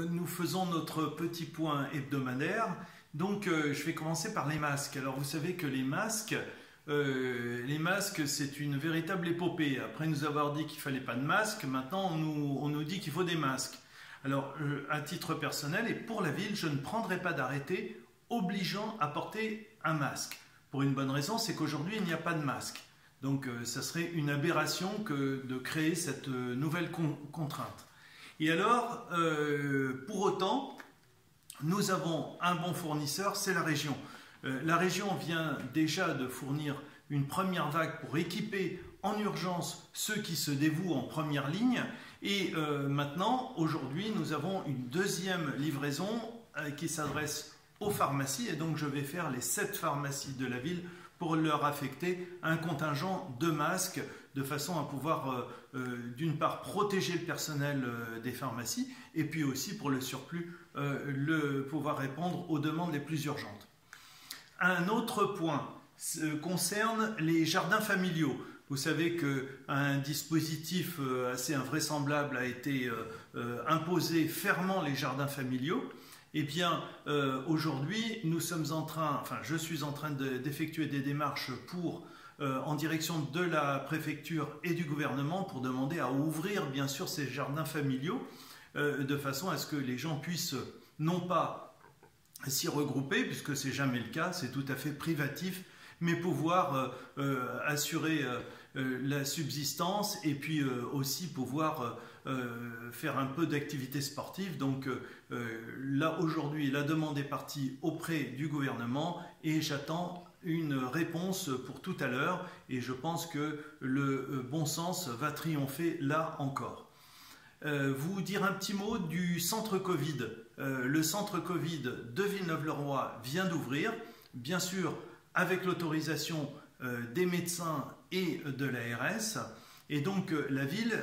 nous faisons notre petit point hebdomadaire. Donc, je vais commencer par les masques. Alors, vous savez que les masques, c'est une véritable épopée. Après nous avoir dit qu'il ne fallait pas de masques, maintenant, on nous dit qu'il faut des masques. Alors, à titre personnel et pour la ville, je ne prendrai pas d'arrêté obligeant à porter un masque. Pour une bonne raison, c'est qu'aujourd'hui, il n'y a pas de masque. Donc, ça serait une aberration que de créer cette nouvelle contrainte. Et alors, pour autant, nous avons un bon fournisseur, c'est la région. La région vient déjà de fournir une première vague pour équiper en urgence ceux qui se dévouent en première ligne. Et maintenant, aujourd'hui, nous avons une deuxième livraison qui s'adresse aux pharmacies. Et donc, je vais faire les 7 pharmacies de la ville pour leur affecter un contingent de masques de façon à pouvoir, d'une part, protéger le personnel des pharmacies et puis aussi, pour le surplus, pouvoir répondre aux demandes les plus urgentes. Un autre point concerne les jardins familiaux. Vous savez qu'un dispositif assez invraisemblable a été imposé fermant les jardins familiaux. Eh bien, aujourd'hui, je suis en train d'effectuer des démarches en direction de la préfecture et du gouvernement pour demander à ouvrir, bien sûr, ces jardins familiaux de façon à ce que les gens puissent non pas s'y regrouper, puisque ce n'est jamais le cas, c'est tout à fait privatif, mais pouvoir assurer la subsistance et puis aussi pouvoir faire un peu d'activité sportive. Donc là, aujourd'hui, la demande est partie auprès du gouvernement et j'attends une réponse pour tout à l'heure et je pense que le bon sens va triompher là encore. Vous dire un petit mot du centre Covid. Le centre Covid de Villeneuve-le-Roi vient d'ouvrir, bien sûr avec l'autorisation des médecins et de l'ARS. Et donc la ville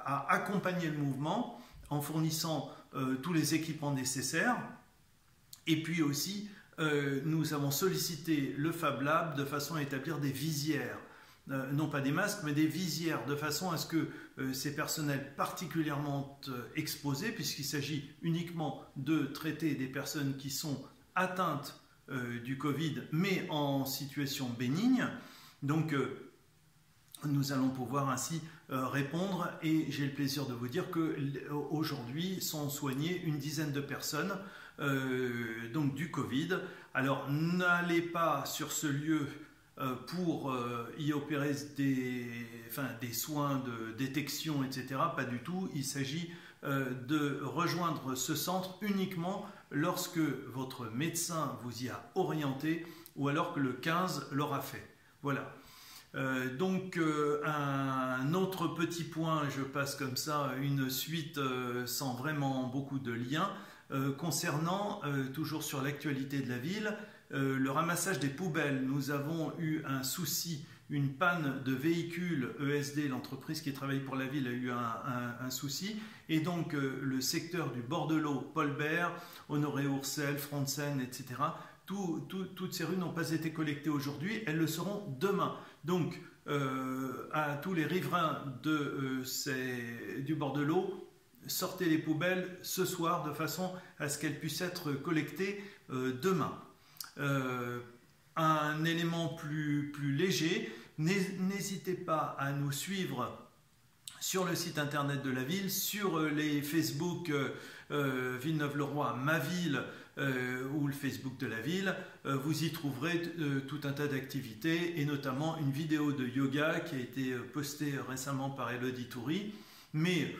a accompagné le mouvement en fournissant tous les équipements nécessaires. Et puis aussi, nous avons sollicité le Fab Lab de façon à établir des visières. Non pas des masques, mais des visières, de façon à ce que ces personnels particulièrement exposés, puisqu'il s'agit uniquement de traiter des personnes qui sont atteintes du Covid, mais en situation bénigne. Donc, nous allons pouvoir ainsi répondre et j'ai le plaisir de vous dire qu'aujourd'hui sont soignées une dizaine de personnes donc du Covid. Alors, n'allez pas sur ce lieu pour y opérer des soins de détection, etc. Pas du tout. Il s'agit de rejoindre ce centre uniquement lorsque votre médecin vous y a orienté ou alors que le 15 l'aura fait. Voilà. Donc un autre petit point, je passe comme ça, une suite sans vraiment beaucoup de liens, concernant, toujours sur l'actualité de la ville, le ramassage des poubelles. Nous avons eu un souci, une panne de véhicules ESD, l'entreprise qui travaille pour la ville a eu un souci, et donc le secteur du bord de l'eau, Paul-Bert, Honoré-Ourcel, Fronten, etc., toutes ces rues n'ont pas été collectées aujourd'hui, elles le seront demain. Donc, à tous les riverains du bord de l'eau, sortez les poubelles ce soir de façon à ce qu'elles puissent être collectées demain. Un élément plus léger, n'hésitez pas à nous suivre sur le site internet de la ville, sur les Facebook Villeneuve-le-Roi, ma ville, ou le Facebook de la ville. Vous y trouverez tout un tas d'activités et notamment une vidéo de yoga qui a été postée récemment par Elodie Toury. Mais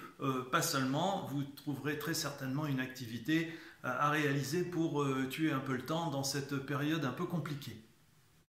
pas seulement, vous trouverez très certainement une activité à réaliser pour tuer un peu le temps dans cette période un peu compliquée.